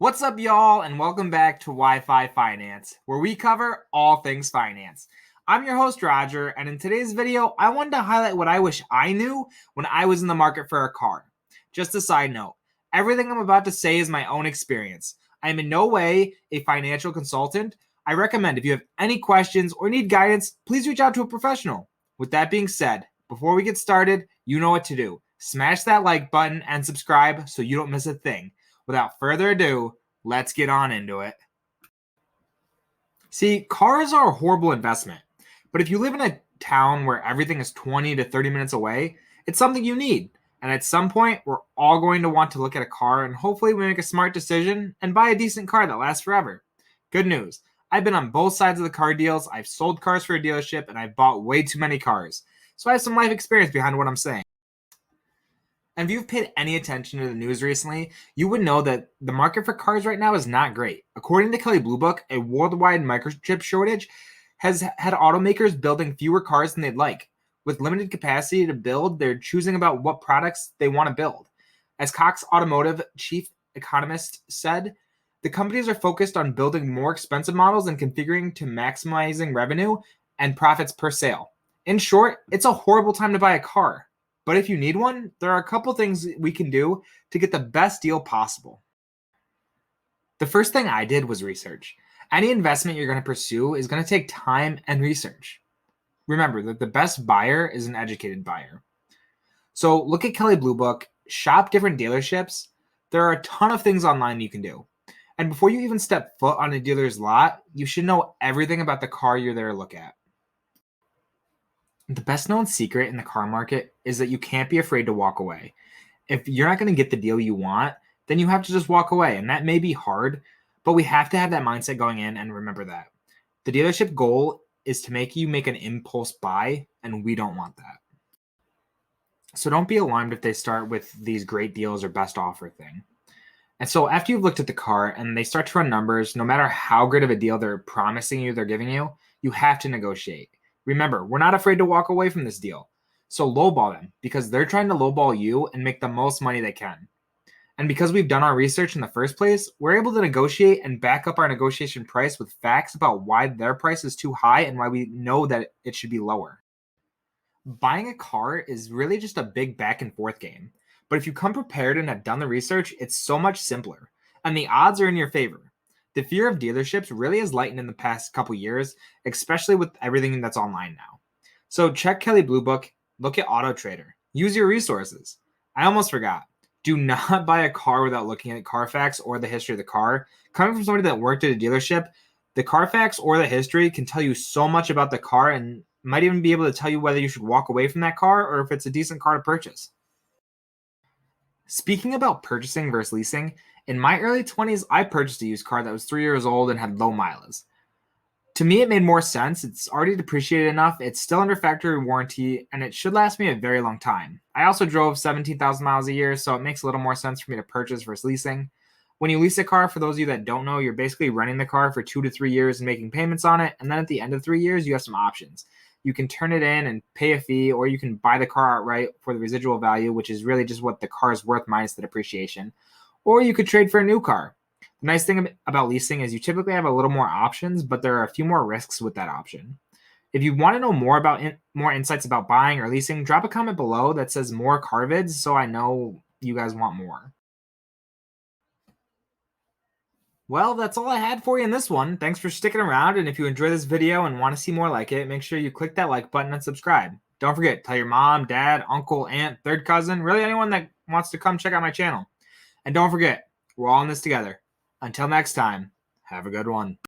What's up, y'all, and welcome back to Wi-Fi Finance, where we cover all things finance. I'm your host, Roger, and in today's video, I wanted to highlight what I wish I knew when I was in the market for a car. Just a side note, everything I'm about to say is my own experience. I am in no way a financial consultant. I recommend if you have any questions or need guidance, please reach out to a professional. With that being said, before we get started, you know what to do. Smash that like button and subscribe so you don't miss a thing. Without further ado, let's get on into it. See, cars are a horrible investment, but if you live in a town where everything is 20 to 30 minutes away, it's something you need. And at some point, we're all going to want to look at a car and hopefully we make a smart decision and buy a decent car that lasts forever. Good news. I've been on both sides of the car deals. I've sold cars for a dealership and I've bought way too many cars. So I have some life experience behind what I'm saying. And if you've paid any attention to the news recently, you would know that the market for cars right now is not great. According to Kelley Blue Book, a worldwide microchip shortage has had automakers building fewer cars than they'd like. With limited capacity to build, they're choosing about what products they want to build. As Cox Automotive chief economist said, the companies are focused on building more expensive models and configuring to maximizing revenue and profits per sale. In short, it's a horrible time to buy a car. But if you need one, there are a couple things we can do to get the best deal possible. The first thing I did was research. Any investment you're going to pursue is going to take time and research. Remember that the best buyer is an educated buyer. So look at Kelley Blue Book, shop different dealerships. There are a ton of things online you can do. And before you even step foot on a dealer's lot, you should know everything about the car you're there to look at. The best known secret in the car market is that you can't be afraid to walk away. If you're not going to get the deal you want, then you have to just walk away. And that may be hard, but we have to have that mindset going in and remember that. The dealership goal is to make you make an impulse buy, and we don't want that. So don't be alarmed if they start with these great deals or best offer thing. And so after you've looked at the car and they start to run numbers, no matter how great of a deal they're promising you, they're giving you, you have to negotiate. Remember, we're not afraid to walk away from this deal. So lowball them because they're trying to lowball you and make the most money they can. And because we've done our research in the first place, we're able to negotiate and back up our negotiation price with facts about why their price is too high and why we know that it should be lower. Buying a car is really just a big back and forth game. But if you come prepared and have done the research, it's so much simpler. And the odds are in your favor. The fear of dealerships really has lightened in the past couple years, especially with everything that's online now. So check Kelley Blue Book, look at Auto Trader, use your resources. I almost forgot. Do not buy a car without looking at Carfax or the history of the car. Coming from somebody that worked at a dealership, the Carfax or the history can tell you so much about the car and might even be able to tell you whether you should walk away from that car or if it's a decent car to purchase. Speaking about purchasing versus leasing, in my early 20s, I purchased a used car that was 3 years old and had low mileage. To me, it made more sense. It's already depreciated enough, it's still under factory warranty, and it should last me a very long time. I also drove 17,000 miles a year, so it makes a little more sense for me to purchase versus leasing. When you lease a car, for those of you that don't know, you're basically renting the car for 2 to 3 years and making payments on it, and then at the end of 3 years, you have some options. You can turn it in and pay a fee, or you can buy the car outright for the residual value, which is really just what the car is worth minus the depreciation. Or you could trade for a new car. The nice thing about leasing is you typically have a little more options, but there are a few more risks with that option. If you want to know more about more insights about buying or leasing, drop a comment below that says more car vids so I know you guys want more. Well, that's all I had for you in this one. Thanks for sticking around, and if you enjoy this video and want to see more like it, make sure you click that like button and subscribe. Don't forget, tell your mom, dad, uncle, aunt, third cousin, really anyone that wants to come check out my channel. And don't forget, we're all in this together. Until next time, have a good one.